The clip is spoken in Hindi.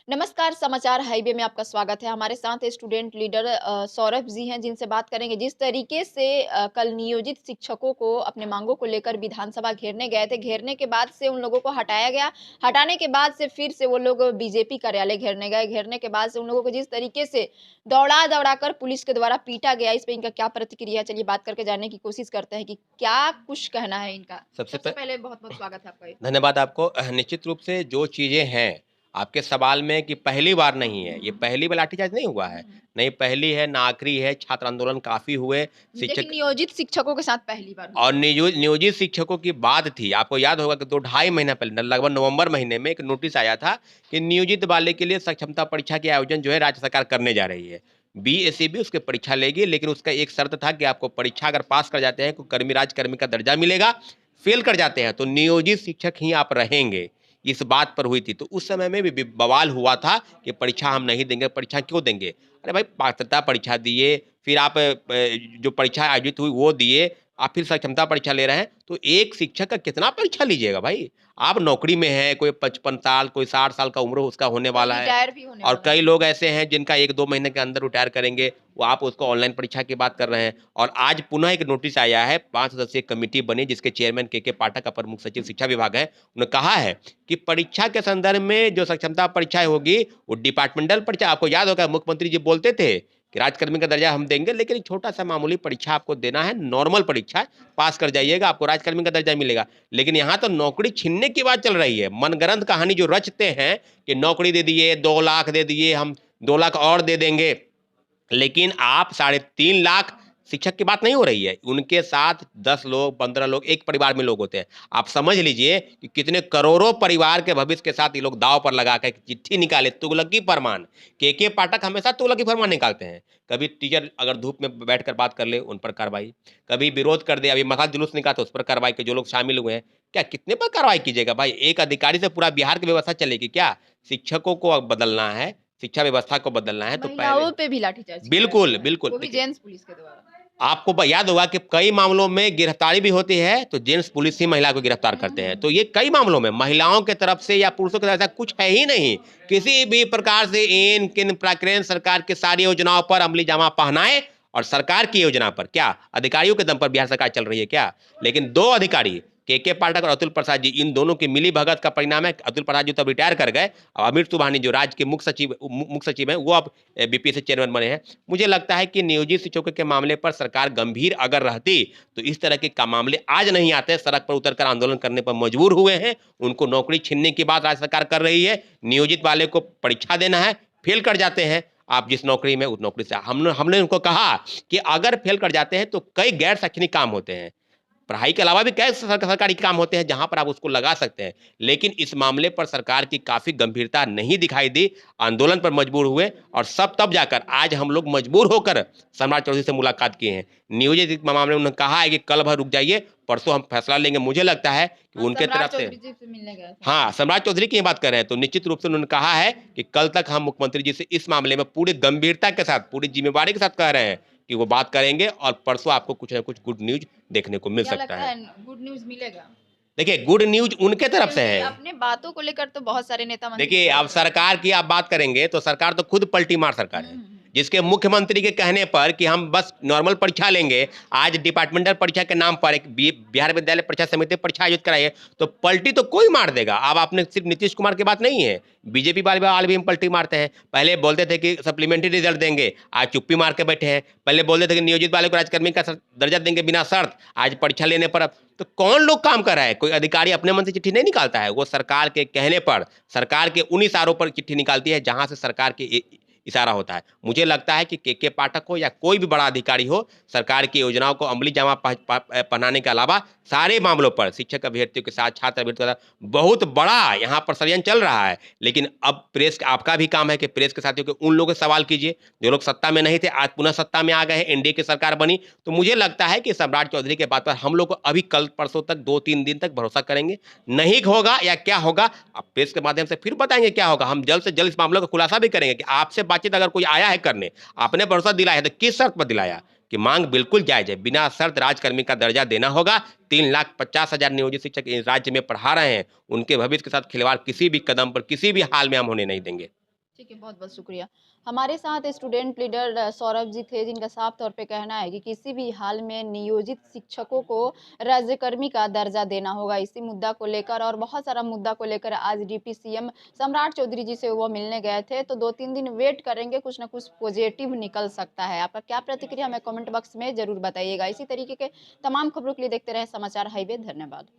नमस्कार, समाचार हाईवे में आपका स्वागत है। हमारे साथ स्टूडेंट लीडर सौरभ जी हैं, जिनसे बात करेंगे। जिस तरीके से कल नियोजित शिक्षकों को अपने मांगों को लेकर विधानसभा घेरने गए थे, घेरने के बाद से उन लोगों को हटाया गया। हटाने के बाद से फिर से वो लोग बीजेपी कार्यालय घेरने गए। घेरने के बाद से उन लोगों को जिस तरीके से दौड़ा-दौड़ा कर पुलिस के द्वारा पीटा गया, इस पे इनका क्या प्रतिक्रिया है? चलिए बात करके जानने की कोशिश करते हैं कि क्या कुछ कहना है इनका। सबसे सबसे प पहले बहुत-बहुत स्वागत है आपका। धन्यवाद आपको। निश्चित रूप से जो चीज़ें हैं, आपके सवाल में कि पहली बार नहीं है, ये पहली बार लाठीचार्ज नहीं हुआ है। हुँ। नहीं पहली है, ना आखिरी है, छात्र आंदोलन काफ़ी हुए, लेकिन शिक्षक नियोजित शिक्षकों के साथ पहली बार हुआ। और नियोजित शिक्षकों की बात थी। आपको याद होगा कि 2 ढाई महीना पहले लगभग नवंबर महीने में एक नोटिस आया था कि नियोजित वाले के लिए सक्षमता परीक्षा के आयोजन जो है राज्य सरकार करने जा रही है। बीएसईबी उसकी परीक्षा लेगी, लेकिन उसका एक शर्त था कि आपको परीक्षा अगर पास कर जाते हैं तो राज्यकर्मी का दर्जा मिलेगा, फेल कर जाते हैं तो नियोजित शिक्षक ही आप रहेंगे। इस बात पर हुई थी, तो उस समय में भी बवाल हुआ था कि परीक्षा हम नहीं देंगे, परीक्षा क्यों देंगे? अरे भाई पात्रता परीक्षा दिए, फिर आप जो परीक्षा आयोजित हुई वो दिए, आप फिर सक्षमता परीक्षा ले रहे हैं, तो एक शिक्षक का कितना परीक्षा लीजिएगा भाई? आप नौकरी में हैं, कोई 55 साल, कोई 60 साल का उम्र उसका होने कोई वाला है रिटायर भी होने और वाला कई है। लोग ऐसे हैं जिनका 1-2 महीने के अंदर रिटायर करेंगे, वो आप उसको ऑनलाइन परीक्षा की बात कर रहे हैं। और आज पुनः एक नोटिस आया है, 5 सदस्यीय कमिटी बनी जिसके चेयरमैन के पाठक अपर मुख्य सचिव शिक्षा विभाग हैं। उन्होंने कहा है कि परीक्षा के संदर्भ में जो सक्षमता परीक्षाएँ होगी, वो डिपार्टमेंटल परीक्षा आपको याद होगा मुख्यमंत्री जी बोलते थे कि राज्यकर्मी का दर्जा हम देंगे, लेकिन एक छोटा-सा मामूली परीक्षा आपको देना है, नॉर्मल परीक्षा है, पास कर जाइएगा, आपको राज्यकर्मी का दर्जा मिलेगा। लेकिन यहाँ तो नौकरी छीनने की बात चल रही है। मनगढ़ंत कहानी जो रचते हैं कि नौकरी दे दिए, 2 लाख दे दिए, हम 2 लाख और दे देंगे। लेकिन आप साढ़े 3 लाख शिक्षक की बात नहीं हो रही है। उनके साथ 10 लोग, 15 लोग, एक परिवार में लोग होते हैं। आप समझ लीजिए कि कितने करोड़ों परिवार के भविष्य के साथ ये लोग दाँव पर लगा के चिट्ठी निकाले, तुगलकी फरमान। के पाठक हमेशा तुगलकी फरमान निकालते हैं। कभी टीचर अगर धूप में बैठकर बात कर ले, उन पर कार्रवाई। कभी विरोध कर दे, अभी मसाल जुलूस निकाला तो उस पर कार्रवाई की, जो लोग शामिल हुए हैं। क्या कितने पर कार्रवाई कीजिएगा भाई? एक अधिकारी से पूरा बिहार की व्यवस्था चलेगी क्या? शिक्षकों को अब बदलना है, शिक्षा व्यवस्था को बदलना है तो पहले महिलाओं पे भी लाठीचार्ज किया बिल्कुल, गया है, बिल्कुल। वो भी देखिए, जेंट्स पुलिस के द्वारा। आपको याद होगा कि कई मामलों में गिरफ्तारी भी होती है, तो जेंट्स पुलिस ही महिला को गिरफ्तार हुँ, करते हैं। हुँ। तो ये कई मामलों में महिलाओं के तरफ से या पुरुषों की तरफ से कुछ है ही नहीं। किसी भी प्रकार से इन किन प्रकरण सरकार की सारी योजनाओं पर अमली जामा पहनाए और सरकार की योजना पर क्या अधिकारियों के दम पर बिहार सरकार चल रही है क्या? लेकिन 2 अधिकारी के पाठक और अतुल प्रसाद जी, इन दोनों की मिलीभगत का परिणाम है। अतुल प्रसाद जी तो रिटायर कर गए और अमित सुबहानी जो राज्य के मुख्य सचिव हैं, वो अब बीपीएससी चेयरमैन बने हैं। मुझे लगता है कि नियोजित शिक्षकों के मामले पर सरकार गंभीर अगर रहती, तो इस तरह के मामले आज नहीं आते। सड़क पर उतरकर आंदोलन करने पर मजबूर हुए हैं। उनको नौकरी छीनने की बात राज्य सरकार कर रही है। नियोजित वाले को परीक्षा देना है, फेल कर जाते हैं, आप जिस नौकरी में उस नौकरी से हमने हमने उनको कहा कि अगर फेल कर जाते हैं, तो कई गैर शैक्षणिक काम होते हैं। पढ़ाई के अलावा भी कई सरकारी काम होते हैं जहाँ पर आप उसको लगा सकते हैं। लेकिन इस मामले पर सरकार की काफ़ी गंभीरता नहीं दिखाई दी, आंदोलन पर मजबूर हुए और सब तब जाकर आज हम लोग मजबूर होकर सम्राट चौधरी से मुलाकात किए हैं। नियोजित मामले में उन्होंने कहा है कि कल भर रुक जाइए, परसों हम फैसला लेंगे। मुझे लगता है कि उनके सम्राट तरफ से चौधरी जी से मिलने गए थे। हाँ, सम्राट चौधरी की ही बात कर रहे हैं, तो निश्चित रूप से उन्होंने कहा है कि कल तक हम मुख्यमंत्री जी से इस मामले में पूरी गंभीरता के साथ, पूरी ज़िम्मेवारी के साथ कह रहे हैं कि वो बात करेंगे और परसों आपको कुछ न कुछ गुड न्यूज़ देखने को मिल क्या सकता लगता है। है गुड न्यूज़ मिलेगा? देखिए, गुड न्यूज़ उनके तरफ से क्योंकि है। अपने बातों को लेकर तो बहुत सारे नेता मंत्री देखिए, खड़े अब हो जाते हैं। सरकार की आप बात करेंगे, तो सरकार तो खुद पलटी मार सरकार हुँ, है। हुँ, हुँ। जिसके मुख्यमंत्री के कहने पर कि हम बस नॉर्मल परीक्षा लेंगे, आज डिपार्टमेंटल परीक्षा के नाम पर एक बिहार विद्यालय परीक्षा समिति परीक्षा आयोजित कराई है, तो पलटी तो कोई मार देगा। अब आपने सिर्फ नीतीश कुमार की बात नहीं है, बीजेपी वाले भी हम पलटी मारते हैं। पहले बोलते थे कि सप्लीमेंट्री रिजल्ट देंगे, आज चुप्पी मार के बैठे हैं। पहले बोलते थे कि नियोजित वाले को राज्यकर्मी का दर्जा देंगे बिना शर्त, आज परीक्षा लेने पर तो कौन लोग काम कर रहा है? कोई अधिकारी अपने मन से चिट्ठी नहीं निकालता है, वो सरकार के कहने पर, सरकार के उन इशारों पर चिट्ठी निकालती है जहाँ से सरकार के इशारा होता है। मुझे लगता है कि के पाठक हो या कोई भी बड़ा अधिकारी हो, सरकार की योजनाओं को अमली जामा पहनाने के अलावा सारे मामलों पर शिक्षक अभ्यर्थियों के साथ, छात्र अभ्यर्थियों के साथ बहुत बड़ा यहाँ पर षड्यंत्र चल रहा है। लेकिन अब प्रेस आपका भी काम है कि प्रेस के साथियों को उन लोगों से सवाल कीजिए, जो लोग सत्ता में नहीं थे, आज पुनः सत्ता में आ गए हैं, एनडीए की सरकार बनी। तो मुझे लगता है कि सम्राट चौधरी के बात पर हम लोग को अभी कल परसों तक 2-3 दिन तक भरोसा करेंगे। नहीं होगा या क्या होगा, अब प्रेस के माध्यम से फिर बताएँगे क्या होगा। हम जल्द से जल्द इस मामले का खुलासा भी करेंगे कि आपसे बातचीत अगर कोई आया है करने, आपने भरोसा दिलाया है तो किस शर्त पर दिलाया? कि माँग बिल्कुल जायज़ है, बिना शर्त राज्यकर्मी का दर्जा देना होगा। 3,50,000 नियोजित शिक्षक इस राज्य में पढ़ा रहे हैं, उनके भविष्य के साथ खिलवाड़ किसी भी कदम पर, किसी भी हाल में हम होने नहीं देंगे। ठीक है, बहुत-बहुत शुक्रिया। हमारे साथ स्टूडेंट लीडर सौरभ जी थे, जिनका साफ तौर पे कहना है कि किसी भी हाल में नियोजित शिक्षकों को राज्यकर्मी का दर्जा देना होगा। इसी मुद्दा को लेकर और बहुत सारा मुद्दा को लेकर आज डिप्टी सीएम सम्राट चौधरी जी से वो मिलने गए थे, तो 2-3 दिन वेट करेंगे, कुछ ना कुछ पॉजिटिव निकल सकता है। आपका क्या प्रतिक्रिया हमें कमेंट बॉक्स में ज़रूर बताइएगा। इसी तरीके के तमाम खबरों के लिए देखते रहें समाचार हाईवे। धन्यवाद।